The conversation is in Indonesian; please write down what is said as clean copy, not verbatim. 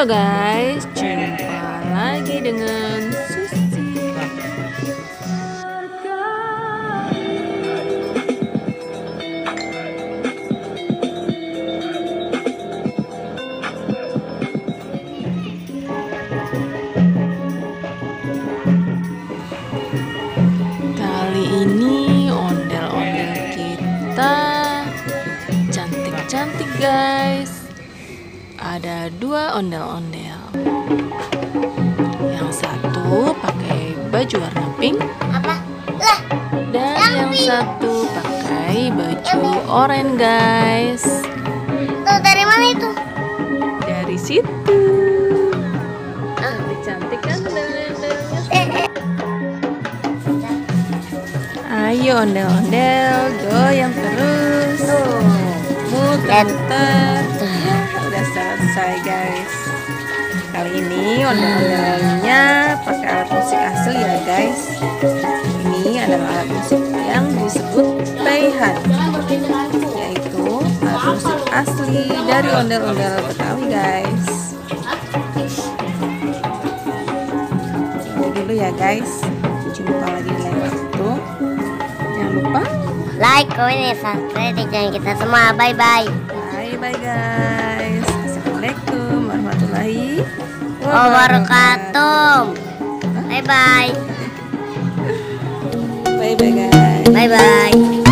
Halo guys, jumpa lagi dengan Susi. Kali ini ondel-ondel kita cantik-cantik guys. Ada dua ondel-ondel. Yang satu pakai baju warna pink. Dan yang satu pakai baju oranye guys. Tuh dari mana itu? Dari situ. Cantik kan ondel-ondelnya? Ayo ondel-ondel, goyang terus. Muter-muter. Udah selesai guys. Kali ini ondel-ondelnya pakai alat musik asli ya guys. Ini adalah alat musik yang disebut peihan, yaitu alat musik asli dari ondel-ondel Betawi guys. Ini dulu ya guys. Jumpa lagi di lain waktu. Jangan lupa like, comment, dan subscribe di channel kita semua. Bye bye. bye guys. Assalamualaikum warahmatullahi Wabarakatuh. Bye bye. Bye guys. Bye bye.